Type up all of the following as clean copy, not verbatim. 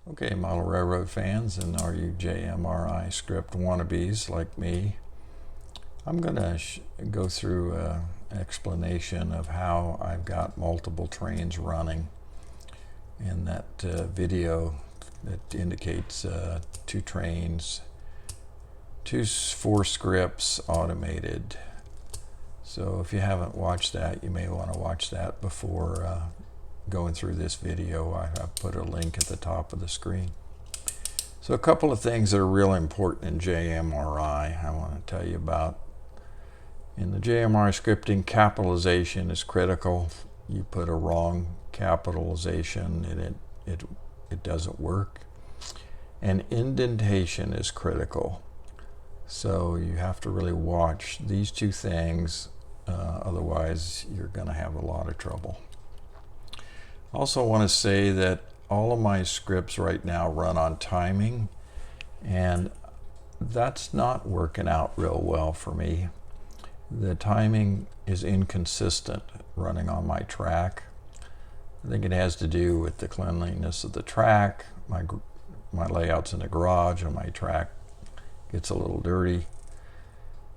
Okay, model railroad fans, and are you JMRI script wannabes like me? I'm going to go through an explanation of how I've got multiple trains running in that video that indicates two trains, four scripts automated. So if you haven't watched that, you may want to watch that before going through this video. I've put a link at the top of the screen. So a couple of things that are real important in JMRI I want to tell you about. In the JMRI scripting, capitalization is critical. You put a wrong capitalization and it doesn't work. And indentation is critical. So you have to really watch these two things, otherwise you're going to have a lot of trouble. I also want to say that all of my scripts right now run on timing, and that's not working out real well for me. The timing is inconsistent running on my track. I think it has to do with the cleanliness of the track. My layout's in the garage and my track gets a little dirty.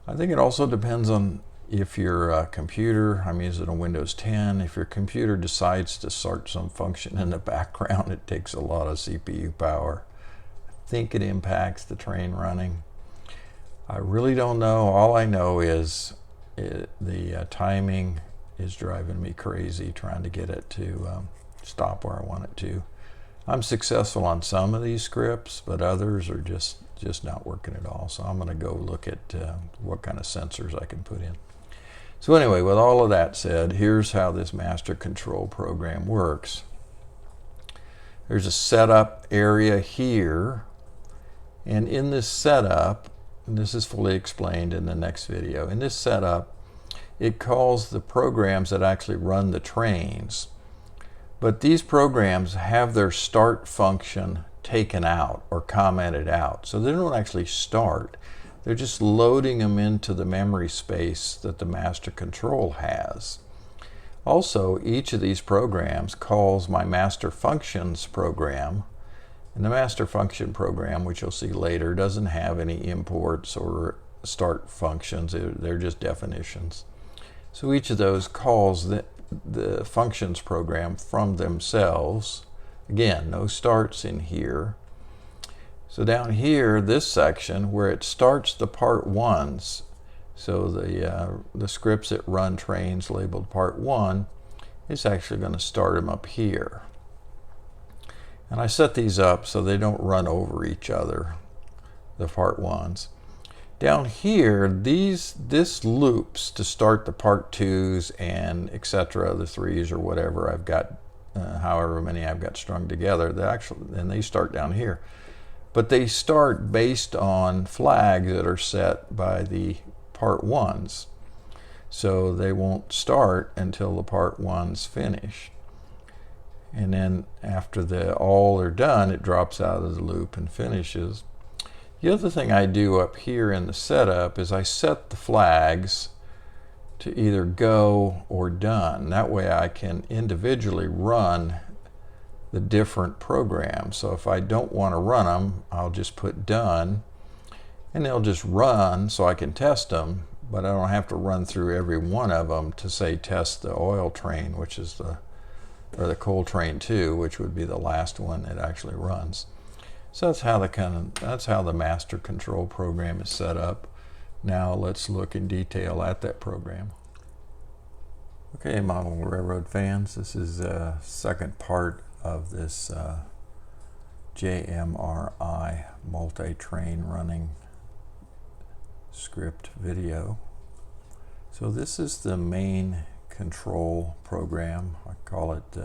I think it also depends on if your computer, I'm using a Windows 10, if your computer decides to start some function in the background, it takes a lot of CPU power. I think it impacts the train running. I really don't know. All I know is the timing is driving me crazy trying to get it to stop where I want it to. I'm successful on some of these scripts, but others are just not working at all. So I'm going to go look at what kind of sensors I can put in. So anyway, with all of that said, here's how this master control program works. There's a setup area here, and in this setup, and this is fully explained in the next video, in this setup, it calls the programs that actually run the trains. But these programs have their start function taken out or commented out. So they don't actually start. They're just loading them into the memory space that the master control has. Also, each of these programs calls my master functions program. And the master function program, which you'll see later, doesn't have any imports or start functions. They're just definitions. So each of those calls the functions program from themselves. Again, no starts in here. So down here, this section where it starts the part ones, so the scripts that run trains labeled part one, it's actually going to start them up here. And I set these up so they don't run over each other, the part ones. Down here, this loops to start the part twos and etc., the threes or whatever I've got, however many I've got strung together. And they start down here. But they start based on flags that are set by the part ones. So they won't start until the part ones finish. And then after all are done, it drops out of the loop and finishes. The other thing I do up here in the setup is I set the flags to either go or done. That way I can individually run the different programs. So if I don't want to run them, I'll just put done, and they'll just run so I can test them, but I don't have to run through every one of them to say test the oil train, which is or the coal train 2, which would be the last one that actually runs. So that's how the master control program is set up. Now let's look in detail at that program. Okay, model railroad fans, this is the second part of this JMRI multi-train running script video. So this is the main control program. I call it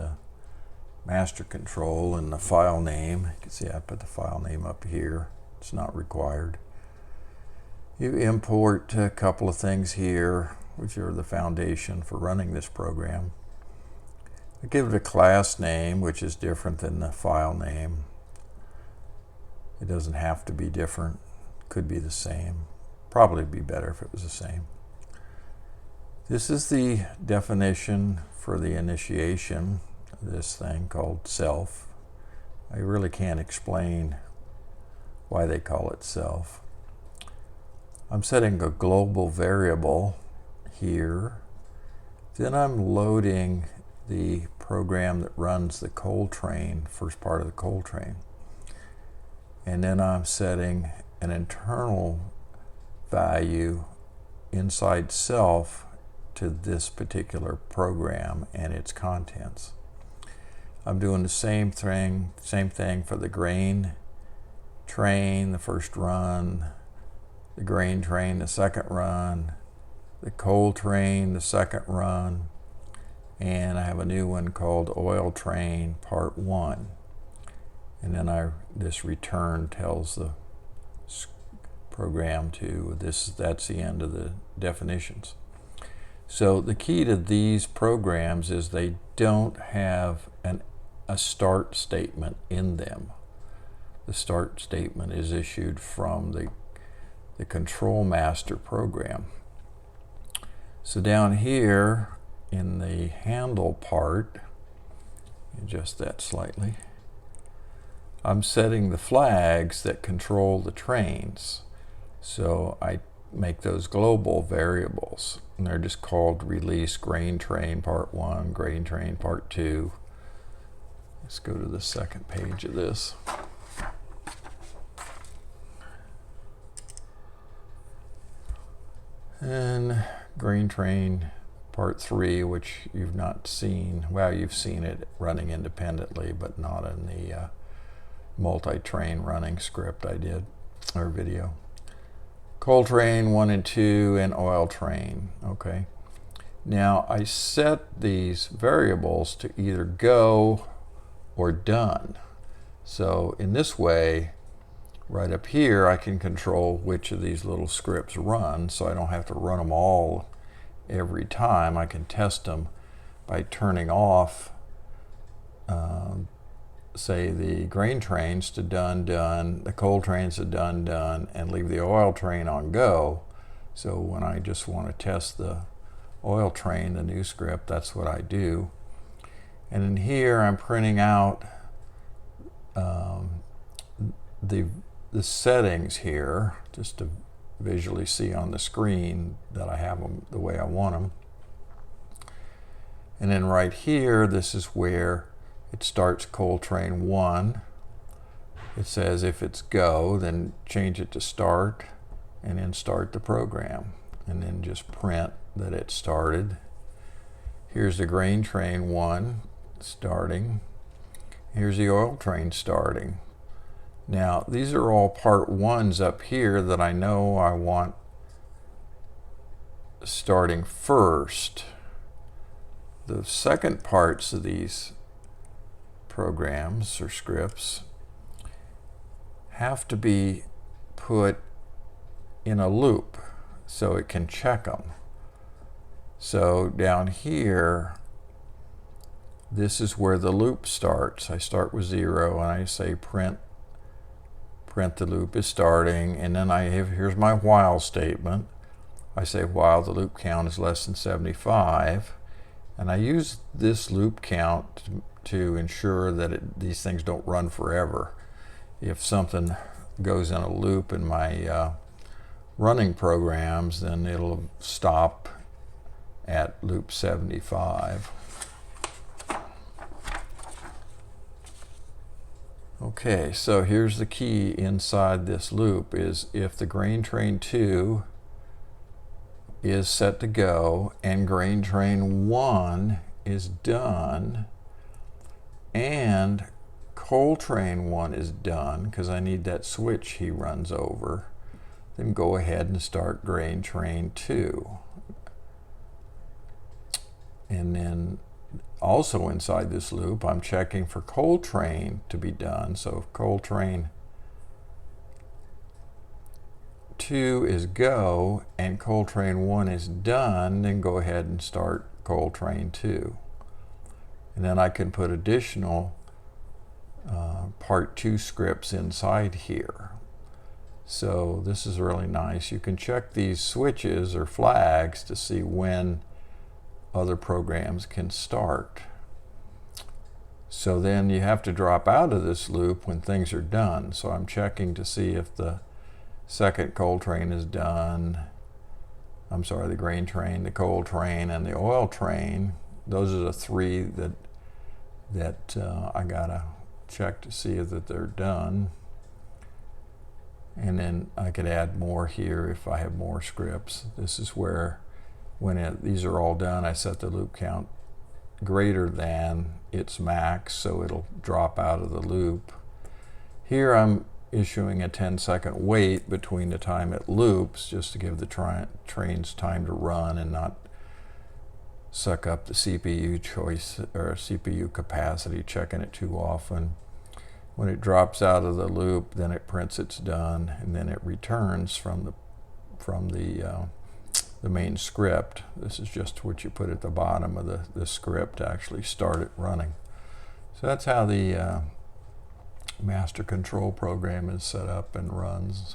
master control, and the file name, you can see I put the file name up here. It's not required. You import a couple of things here, which are the foundation for running this program. I give it a class name, which is different than the file name. It doesn't have to be different. Could be the same. Probably be better if it was the same. This is the definition for the initiation of this thing called self. I really can't explain why they call it self. I'm setting a global variable here. Then I'm loading the program that runs the Coltrane, first part of the Coltrane. And then I'm setting an internal value inside self to this particular program and its contents. I'm doing the same thing for the grain train, the first run, the grain train, the second run, the coal train, the second run, and I have a new one called oil train part 1. And then this return tells the program to that's the end of the definitions. So the key to these programs is they don't have a start statement in them. The start statement is issued from the control master program. So down here in the handle part, adjust that slightly, I'm setting the flags that control the trains. So I make those global variables, and they're just called release grain train part 1, grain train part 2. Let's go to the second page of this. And grain train part 3, which you've not seen. Well, you've seen it running independently, but not in the multi-train running script I did, or video. Coal train 1 and 2, and oil train. Okay. Now I set these variables to either go or done. So in this way, right up here, I can control which of these little scripts run, so I don't have to run them all every time. I can test them by turning off, say, the grain trains to done, the coal trains to done, and leave the oil train on go. So when I just want to test the oil train, the new script, that's what I do. And in here, I'm printing out the settings here, just to visually see on the screen that I have them the way I want them. And then right here, this is where it starts coal train 1. It says if it's go, then change it to start, and then start the program, and then just print that it started. Here's the grain train 1 starting. Here's the oil train starting. Now, these are all part 1s up here that I know I want starting first. The second parts of these programs or scripts have to be put in a loop so it can check them. So down here, this is where the loop starts. I start with 0 and I say print the loop is starting, and then here's my while statement. I say while the loop count is less than 75, and I use this loop count to ensure that these things don't run forever. If something goes in a loop in my running programs, then it'll stop at loop 75. Okay, so here's the key inside this loop is if the grain train 2 is set to go and grain train 1 is done and coal train 1 is done, because I need that switch he runs over, then go ahead and start grain train 2. And then also inside this loop, I'm checking for coal train to be done. So if coal train 2 is go and coal train 1 is done, then go ahead and start coal train 2. And then I can put additional part 2 scripts inside here. So this is really nice. You can check these switches or flags to see when other programs can start. So then you have to drop out of this loop when things are done. So I'm checking to see if the second coal train is done. I'm sorry, the grain train, the coal train, and the oil train. Those are the three that I gotta check to see that they're done. And then I could add more here if I have more scripts. This is where, when these are all done, I set the loop count greater than its max, so it'll drop out of the loop. Here I'm issuing a 10-second wait between the time it loops, just to give the trains time to run and not suck up the CPU choice or CPU capacity, checking it too often. When it drops out of the loop, then it prints it's done, and then it returns from the main script. This is just what you put at the bottom of the script to actually start it running. So that's how the master control program is set up and runs.